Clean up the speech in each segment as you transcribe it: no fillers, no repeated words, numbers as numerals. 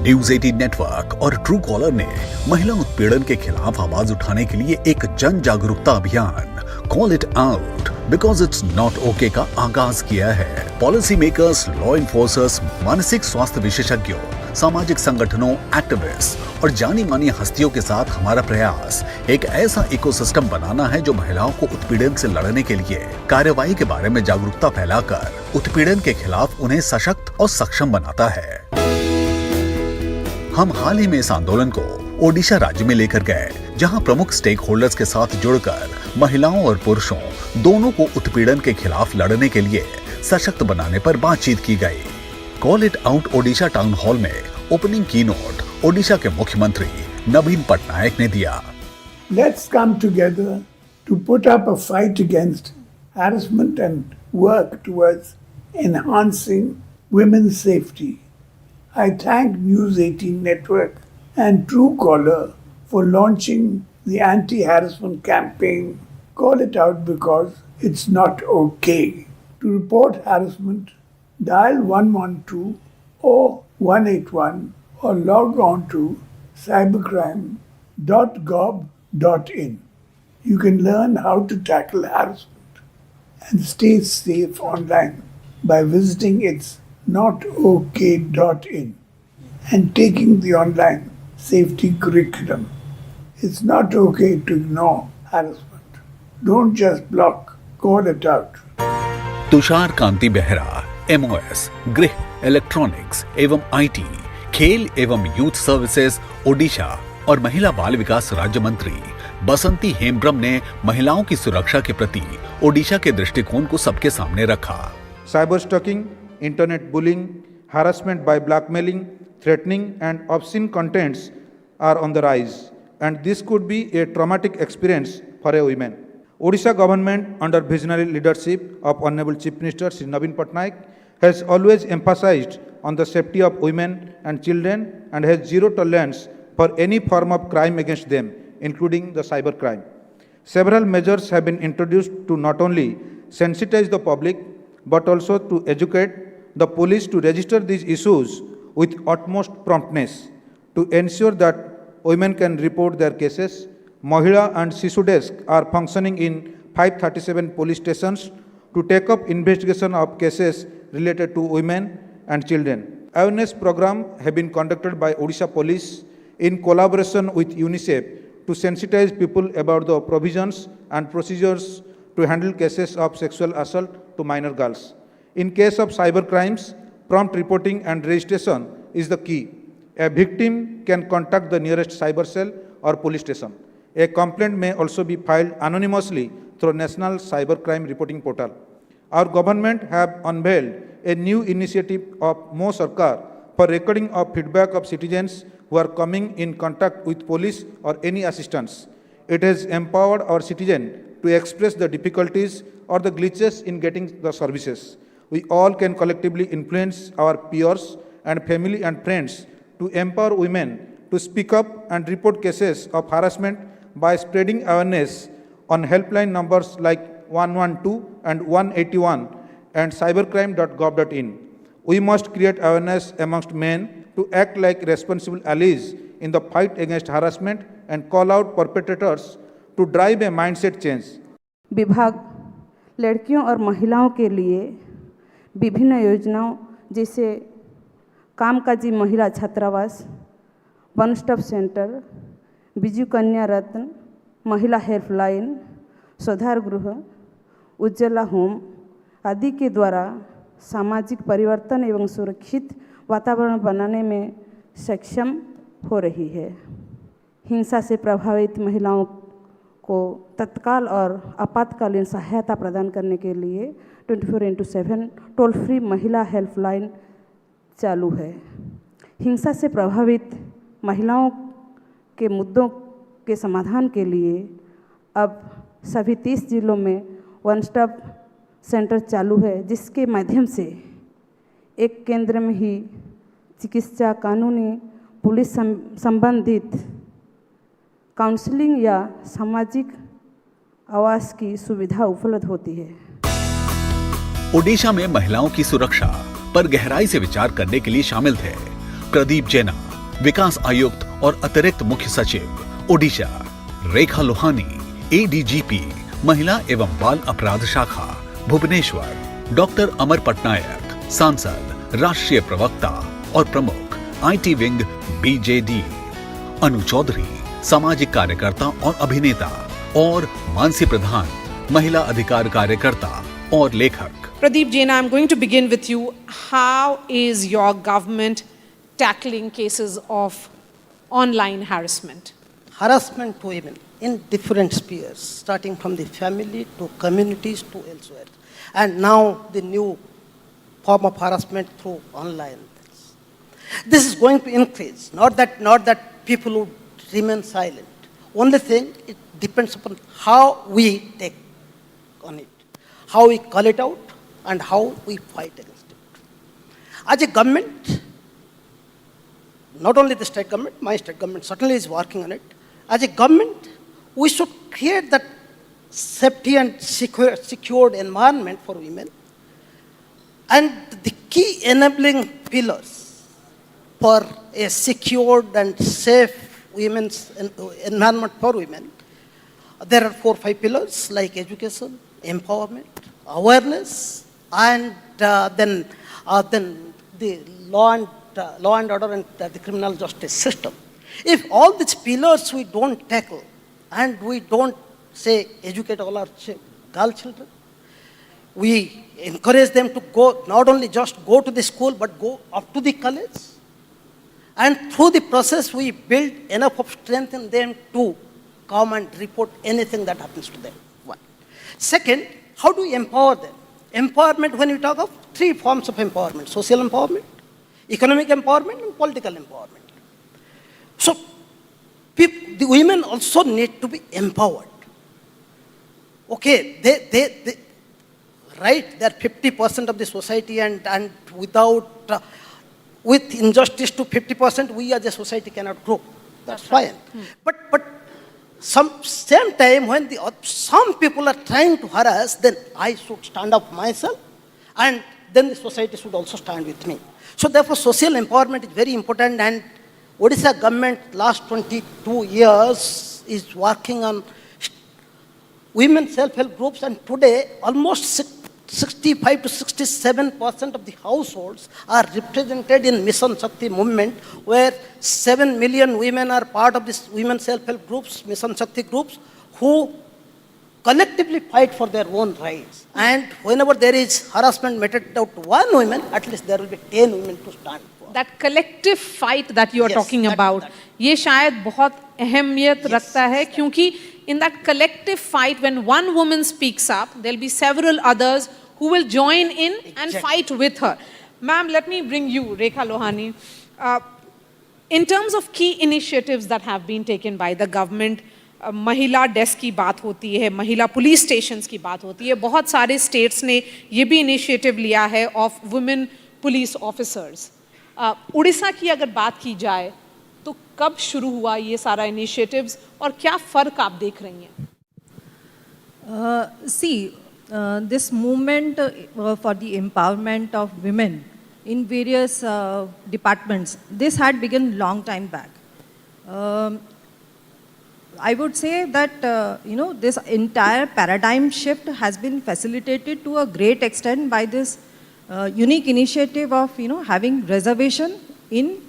News 18 network और true collar ने महिला उत्पीड़न के खिलाफ आवाज उठाने के लिए एक जन जागरूकता अभियान call it out because it's not okay का आगाज किया है। पॉलिसी मेकर्स, लॉ इन्फोर्सर्स, मानसिक स्वास्थ्य विशेषज्ञों, सामाजिक संगठनों, एक्टिविस्ट और जानी मानी हस्तियों के साथ हमारा प्रयास एक ऐसा इकोसिस्टम बनाना है जो महिलाओं को उत्पीड़न से लड़ने के लिए कार्यवाही के बारे में जागरूकता फैलाकर उत्पीड़न के खिलाफ उन्हें सशक्त और सक्षम बनाता है। हम हाल ही में इस आंदोलन को ओडिशा राज्य में लेकर गए, जहां प्रमुख स्टेक होल्डर्स के साथ जुड़कर महिलाओं और पुरुषों दोनों को उत्पीड़न के खिलाफ लड़ने के लिए सशक्त बनाने पर बातचीत की गई। Call it out Odisha town hall में ओपनिंग कीनोट ओडिशा के मुख्यमंत्री नवीन पटनायक ने दिया। Let's come together to put up a fight against harassment and work towards enhancing women's safety. I thank News 18 Network and Truecaller for launching the anti-harassment campaign. Call it out because it's not okay. To report harassment, dial 112 or 181 or log on to cybercrime.gov.in. You can learn how to tackle harassment and stay safe online by visiting ItsNotOK.in and taking the online safety curriculum. It's not okay to ignore harassment. Don't just block, call it out. Tushar Kanti Behera, MOS, गृह, electronics एवं IT, खेल एवं youth services Odisha और महिला बाल विकास राज्य मंत्री बसंती हेम्ब्रम ने महिलाओं की सुरक्षा के प्रति ओडिशा के दृष्टिकोण को सबके सामने रखा। Cyber stalking, internet bullying, harassment by blackmailing, threatening and obscene contents are on the rise, and this could be a traumatic experience for a woman. Odisha government under visionary leadership of Honorable Chief Minister Shri Naveen Patnaik has always emphasized on the safety of women and children and has zero tolerance for any form of crime against them, including the cyber crime. Several measures have been introduced to not only sensitize the public but also to educate the police to register these issues with utmost promptness to ensure that women can report their cases. Mahila and Sishu Desk are functioning in 537 police stations to take up investigation of cases related to women and children. Awareness program have been conducted by Odisha Police in collaboration with UNICEF to sensitize people about the provisions and procedures to handle cases of sexual assault to minor girls. In case of cyber crimes, prompt reporting and registration is the key. A victim can contact the nearest cyber cell or police station. A complaint may also be filed anonymously through National Cybercrime Reporting Portal. Our government have unveiled a new initiative of Mo Sarkar for recording of feedback of citizens who are coming in contact with police or any assistance. It has empowered our citizens to express the difficulties or the glitches in getting the services. We all can collectively influence our peers and family and friends to empower women to speak up and report cases of harassment by spreading awareness on helpline numbers like 112 and 181 and cybercrime.gov.in. We must create awareness amongst men to act like responsible allies in the fight against harassment and call out perpetrators to drive a mindset change. विभाग लड़कियों और महिलाओं के लिए विभिन्न योजनाओं जैसे कामकाजी महिला छात्रावास, वन स्टॉप सेंटर, बिजू कन्या रत्न, महिला हेल्पलाइन, सुधार गृह, उज्ज्वला होम आदि के द्वारा सामाजिक परिवर्तन एवं सुरक्षित वातावरण बनाने में सक्षम हो रही है। हिंसा से प्रभावित महिलाओं को तत्काल और आपातकालीन सहायता प्रदान करने के लिए 24x7 टोल फ्री महिला हेल्पलाइन चालू है। हिंसा से प्रभावित महिलाओं के मुद्दों के समाधान के लिए अब सभी 30 जिलों में वन स्टॉप सेंटर चालू है, जिसके माध्यम से एक केंद्र में ही चिकित्सा, कानूनी, पुलिस संबंधित काउंसलिंग या सामाजिक आवास की सुविधा उपलब्ध होती है। ओडिशा में महिलाओं की सुरक्षा पर गहराई से विचार करने के लिए शामिल थे प्रदीप जेना, विकास आयुक्त और अतिरिक्त मुख्य सचिव ओडिशा रेखा लोहानी, एडीजीपी महिला एवं बाल अपराध शाखा भुवनेश्वर, डॉक्टर अमर पटनायक सांसद, राष्ट्रीय प्रवक्ता और प्रमुख आईटी विंग बीजेडी, अनु चौधरी सामाजिक कार्यकर्ता और अभिनेता, और मानसी प्रधान महिला अधिकार कार्यकर्ता और लेखक। Pradeep Jaina, I'm going to begin with you. How is your government tackling cases of online harassment? Harassment to women in different spheres, starting from the family to communities to elsewhere. And now the new form of harassment through online. This is going to increase. Not that people would remain silent. Only thing, it depends upon how we take on it, how we call it out, and how we fight against it. As a government, not only the state government, my state government certainly is working on it. As a government, we should create that safety and secured environment for women. And the key enabling pillars for a secured and safe women's environment for women, there are 4 or 5 pillars like education, empowerment, awareness, and then the law and order and the criminal justice system. If all these pillars we don't tackle and we don't say educate all our girl children, we encourage them to go, not only just go to the school, but go up to the college. And through the process, we build enough of strength in them to come and report anything that happens to them. One. Second, how do we empower them? Empowerment, when we talk of 3 forms of empowerment: social empowerment, economic empowerment, and political empowerment. So, the women also need to be empowered. Okay, they right, they're 50% of the society, and with injustice to 50%, we as a society cannot grow. That's fine. But same time, when some people are trying to harass, then I should stand up myself, and then the society should also stand with me. So therefore, social empowerment is very important, and Odisha government last 22 years is working on women self-help groups, and today almost 65 to 67% of the households are represented in Mission Shakti movement, where 7 million women are part of these women self-help groups, Mission Shakti groups, who collectively fight for their own rights. And whenever there is harassment meted out to one woman, at least there will be 10 women to stand for. That collective fight that you are talking about, ये शायद बहुत अहमियत रखता है, क्योंकि in that collective fight, when one woman speaks up, there will be several others who will join in and fight with her. Ma'am, let me bring you, Rekha Lohani. In terms of key initiatives that have been taken by the government, महिला desk की बात होती है, महिला police stations की बात होती है, बहुत सारे स्टेट्स ने ये भी इनिशिएटिव लिया है of women police officers. Orissa की अगर बात की जाए तो कब शुरू हुआ ये सारा इनिशिएटिव्स और क्या फ़र्क आप देख रही हैं? This movement for the empowerment of women in various departments, this had begun long time back. I would say that this entire paradigm shift has been facilitated to a great extent by this unique initiative of having reservation in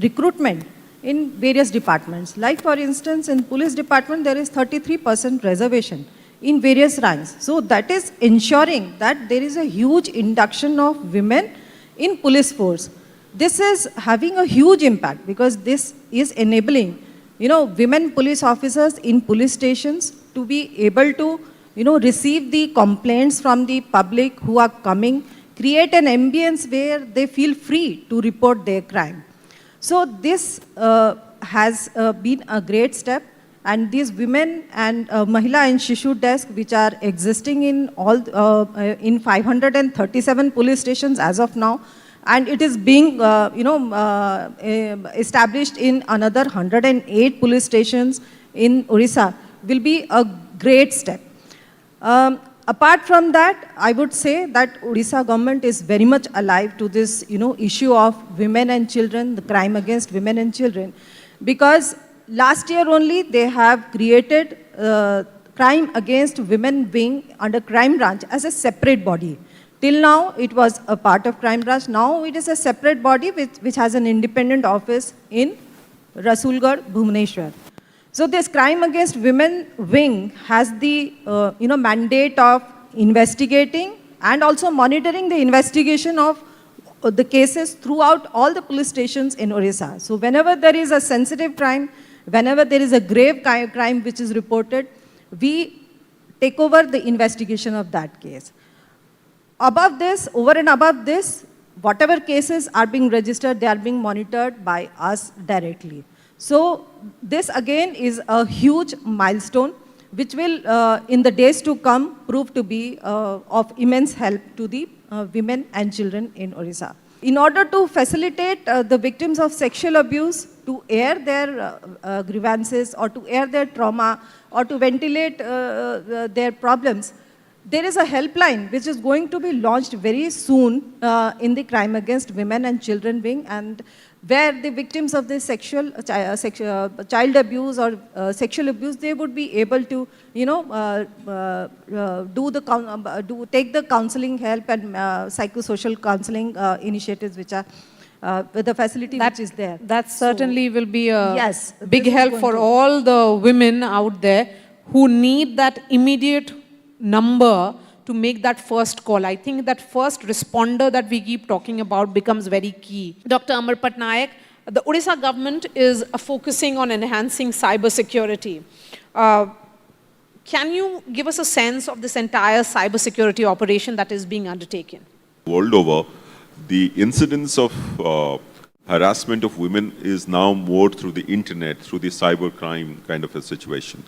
recruitment in various departments. Like for instance, in police department there is 33% reservation in various ranks. So that is ensuring that there is a huge induction of women in police force. This is having a huge impact because this is enabling women police officers in police stations to be able to receive the complaints from the public who are coming, create an ambience where they feel free to report their crime. So this has been a great step, and these women and Mahila and Shishu desk, which are existing in all in 537 police stations as of now, and it is being established in another 108 police stations in Orissa, will be a great step. Apart from that, I would say that Odisha government is very much alive to this, issue of women and children, the crime against women and children, because last year only they have created crime against women wing under crime branch as a separate body. Till now, it was a part of crime branch. Now it is a separate body which has an independent office in Rasulgarh, Bhubaneswar. So this crime against women wing has the mandate of investigating and also monitoring the investigation of the cases throughout all the police stations in Odisha. So whenever there is a sensitive crime, whenever there is a grave crime which is reported, we take over the investigation of that case. Above this, over and above this, whatever cases are being registered, they are being monitored by us directly. So this again is a huge milestone which will, in the days to come, prove to be of immense help to the women and children in Odisha. In order to facilitate the victims of sexual abuse to air their grievances or to air their trauma or to ventilate their problems, there is a helpline which is going to be launched very soon in the crime against women and children wing, and where the victims of this child abuse or sexual abuse, they would be able to, take the counseling help and psychosocial counseling initiatives which are with the facility which is there. That certainly will be a yes, big help for all the women out there who need that immediate number to make that first call. I think that first responder that we keep talking about becomes very key. Dr. Amar Patnaik, the Odisha government is focusing on enhancing cyber security. Can you give us a sense of this entire cyber security operation that is being undertaken? World over, the incidence of harassment of women is now more through the internet, through the cyber crime kind of a situation.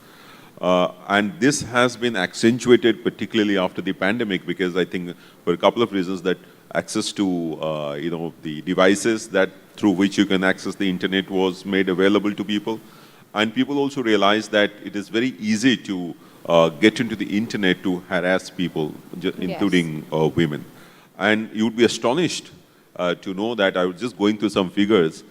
And this has been accentuated particularly after the pandemic, because I think for a couple of reasons, that access to the devices that through which you can access the internet was made available to people, and people also realized that it is very easy to get into the internet to harass people, including women. And you would be astonished to know that I was just going through some figures.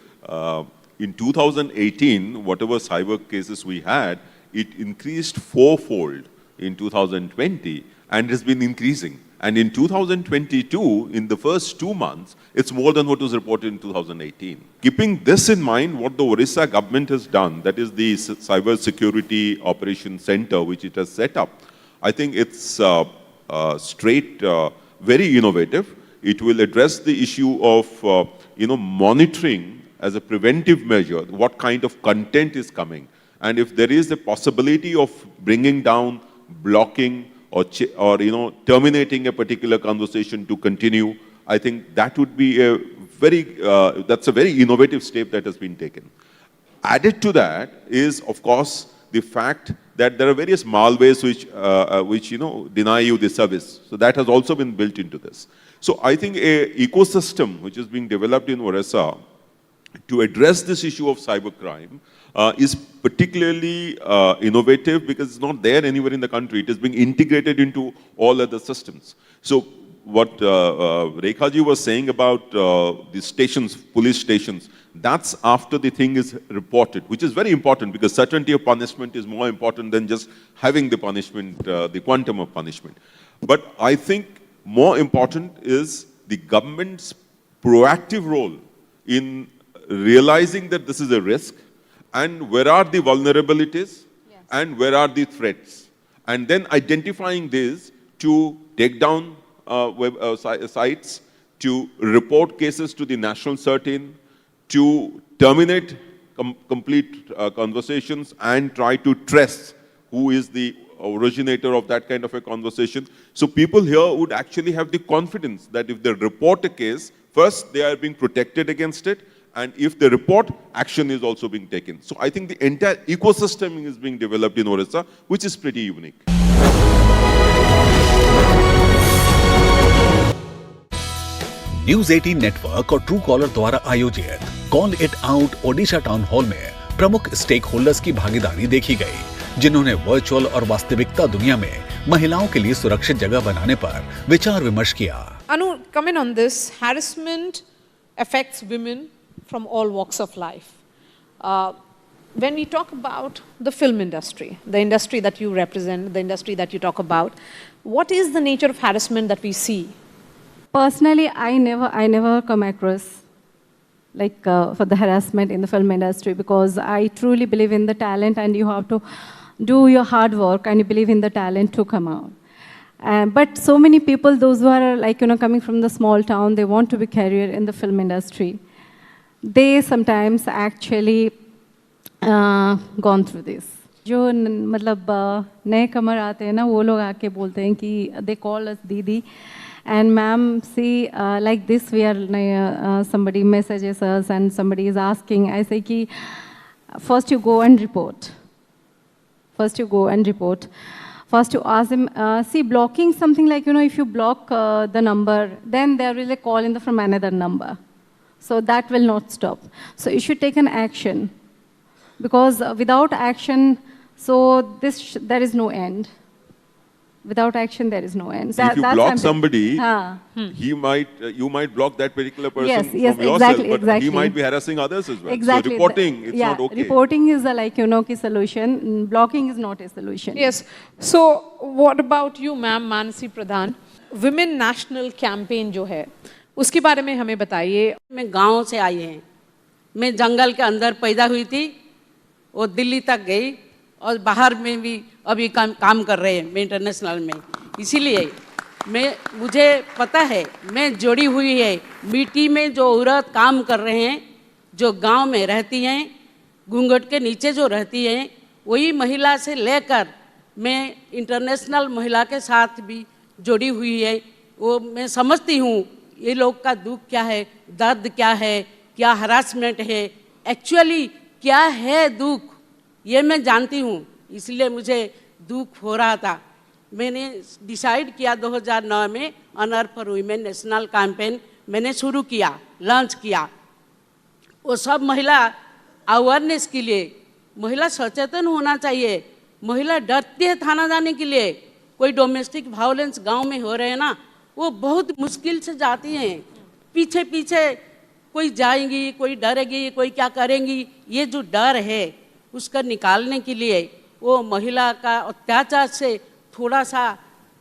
In 2018, whatever cyber cases we had, it increased fourfold in 2020, and has been increasing. And in 2022, in the first 2 months, it's more than what was reported in 2018. Keeping this in mind, what the Odisha government has done, that is the Cyber Security Operations Center, which it has set up, I think it's very innovative. It will address the issue of monitoring as a preventive measure what kind of content is coming. And if there is a possibility of bringing down, blocking, or terminating a particular conversation to continue, I think that would be that's a very innovative step that has been taken. Added to that is, of course, the fact that there are various malwares which deny you the service. So that has also been built into this. So I think an ecosystem which is being developed in Odisha to address this issue of cybercrime is particularly innovative, because it's not there anywhere in the country. It is being integrated into all other systems. So what Rekhaji was saying about the stations, police stations, that's after the thing is reported, which is very important, because certainty of punishment is more important than just having the punishment, the quantum of punishment. But I think more important is the government's proactive role in realizing that this is a risk, and where are the vulnerabilities, and where are the threats, and then identifying this to take down sites, to report cases to the national certain, to terminate complete conversations, and try to trace who is the originator of that kind of a conversation. So people here would actually have the confidence that if they report a case, first they are being protected against it, and if they report, action is also being taken. So I think the entire ecosystem is being developed in Odisha, which is pretty unique. News 18 network और true collar द्वारा आयोजित call it out Odisha town hall में प्रमुख stake holders की भागीदारी देखी गई, जिन्होंने वर्चुअल और वास्तविकता दुनिया में महिलाओं के लिए सुरक्षित जगह बनाने पर विचार विमर्श किया। Anu, come in on this. Harassment affects women from all walks of life. When we talk about the film industry, the industry that you represent, the industry that you talk about, what is the nature of harassment that we see? Personally, I never come across for the harassment in the film industry, because I truly believe in the talent, and you have to do your hard work and you believe in the talent to come out. But so many people, those who are coming from the small town, they want to be career in the film industry. They sometimes actually gone through this. जो मतलब नए कमर आते हैं ना, वो लोग आके बोलते हैं कि they call us दीदी, and ma'am, see, like this we are somebody messages us and somebody is asking. I say कि first you go and report. First you go and report. First you ask them, see, blocking something like, if you block the number, then there will be a call from another number. So that will not stop. So you should take an action. Because without action, so there is no end. Without action, there is no end. See, if you block somebody, you might block that particular person from yourself, but he might be harassing others as well. Exactly. So reporting, it's not okay. Reporting is a solution. Blocking is not a solution. Yes. So what about you, ma'am, Manasi Pradhan? Women National Campaign जो है, उसके बारे में हमें बताइए। मैं गांव से आई हैं, मैं जंगल के अंदर पैदा हुई थी, वो दिल्ली तक गई और बाहर में भी अभी काम कर रहे हैं मैं इंटरनेशनल में। इसीलिए मुझे पता है, मैं जुड़ी हुई है मिट्टी में। जो औरत काम कर रहे हैं, जो गांव में रहती हैं, घूंघट के नीचे जो रहती हैं, वही महिला से लेकर मैं इंटरनेशनल महिला के साथ भी जुड़ी हुई है। वो मैं समझती हूँ ये लोग का दुख क्या है, दर्द क्या है, क्या हरासमेंट है, एक्चुअली क्या है दुख, ये मैं जानती हूँ। इसलिए मुझे दुख हो रहा था। मैंने डिसाइड किया 2009 में honour for women national campaign मैंने शुरू किया, लॉन्च किया। वो सब महिला अवेयरनेस के लिए, महिला सचेतन होना चाहिए। महिला डरती है थाना जाने के लिए। कोई डोमेस्टिक वायलेंस गांव में हो रहे हैं ना, वो बहुत मुश्किल से जाती हैं। पीछे पीछे कोई जाएंगी, कोई डरेगी, कोई क्या करेंगी। ये जो डर है उसका निकालने के लिए, वो महिला का अत्याचार से थोड़ा सा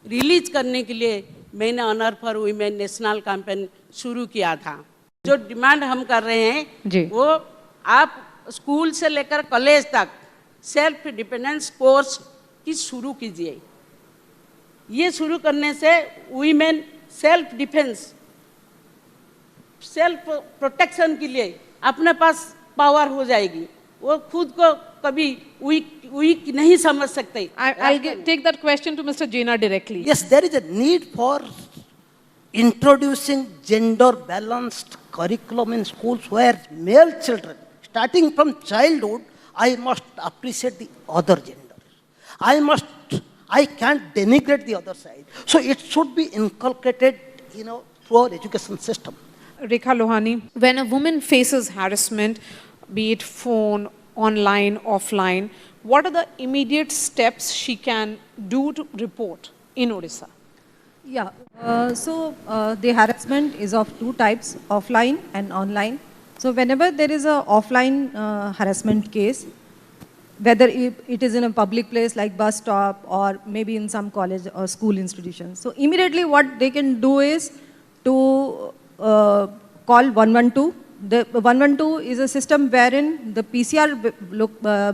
रिलीज करने के लिए मैंने honour for women national campaign शुरू किया था। जो डिमांड हम कर रहे हैं वो आप स्कूल से लेकर कॉलेज तक सेल्फ डिपेंडेंस कोर्स की शुरू कीजिए। ये शुरू करने से women self defence, self protection के लिए अपने पास पावर हो जाएगी। वो खुद को कभी वीक नहीं समझ सकते। I'll take that question to Mr. Jaina directly. Yes, there is a need for introducing gender balanced curriculum in schools where male children, starting from childhood, I must appreciate the other gender. I can't denigrate the other side. So it should be inculcated, through our education system. Rekha Lohani, when a woman faces harassment, be it phone, online, offline, what are the immediate steps she can do to report in Odisha? Yeah, the harassment is of two types, offline and online. So whenever there is a offline harassment case, whether it is in a public place like bus stop or maybe in some college or school institutions, so immediately what they can do is to call 112. The 112 is a system wherein the PCR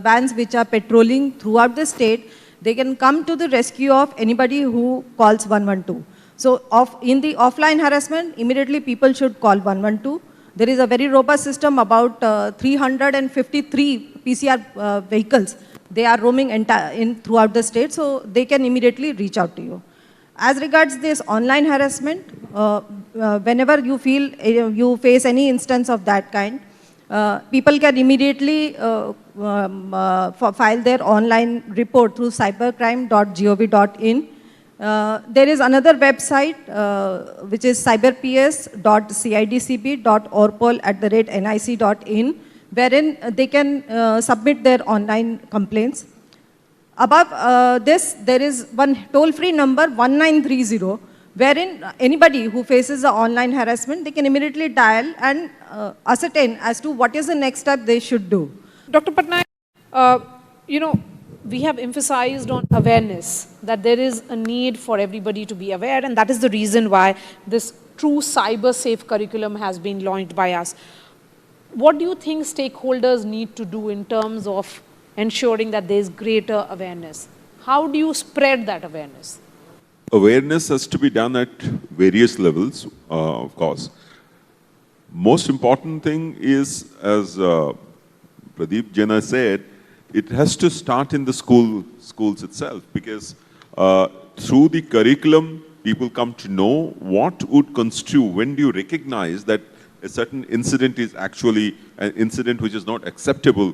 vans which are patrolling throughout the state, they can come to the rescue of anybody who calls 112. So in the offline harassment, immediately people should call 112. There is a very robust system, about 353 PCR vehicles. They are roaming throughout the state, so they can immediately reach out to you. As regards this online harassment, whenever you feel you face any instance of that kind, people can immediately file their online report through cybercrime.gov.in. There is another website which is cyberps.cidcb.orpol@nic.in, wherein they can submit their online complaints. Above this, there is one toll-free number 1930, wherein anybody who faces the online harassment, they can immediately dial and ascertain as to what is the next step they should do. Dr. Patnaik, we have emphasized on awareness, that there is a need for everybody to be aware, and that is the reason why this true cyber safe curriculum has been launched by us. What do you think stakeholders need to do in terms of ensuring that there is greater awareness? How do you spread that awareness? Awareness has to be done at various levels, of course. Most important thing is, as Pradeep Jena said, it has to start in the schools itself, because through the curriculum, people come to know what would constitute, when do you recognize that a certain incident is actually an incident which is not acceptable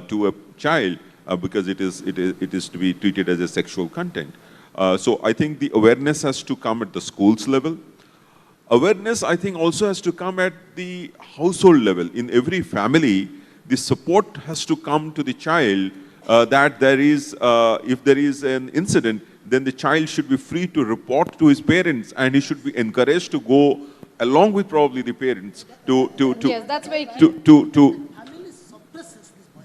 to a child, because it is to be treated as a sexual content. So I think the awareness has to come at the schools level. Awareness, I think, also has to come at the household level. In every family, the support has to come to the child, that there is, if there is an incident, then the child should be free to report to his parents, and he should be encouraged to go along with probably the parents Yes, that's very key.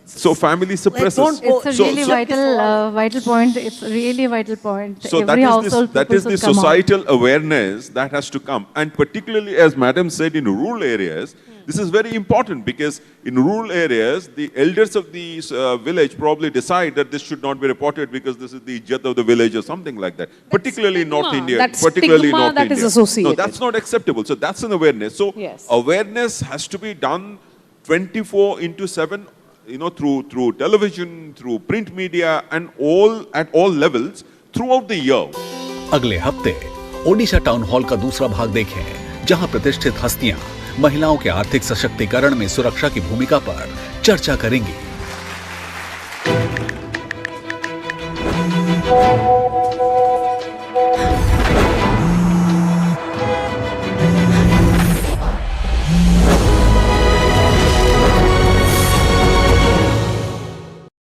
So family suppresses. It's a really vital point. It's a really vital point. So Every household that is the societal awareness that has to come. And particularly, as Madam said, in rural areas, this is very important, because in rural areas, the elders of the village probably decide that this should not be reported because this is the ijjat of the village or something like that. Particularly in North India. Particularly North India. Is associated. No, that's not acceptable. So that's an awareness. So yes, awareness has to be done 24/7, through television, through print media, and at all levels throughout the year. अगले हफ्ते Odisha town hall का दूसरा भाग देखें, जहां प्रतिष्ठित हस्तियां महिलाओं के आर्थिक सशक्तिकरण में सुरक्षा की भूमिका पर चर्चा करेंगी।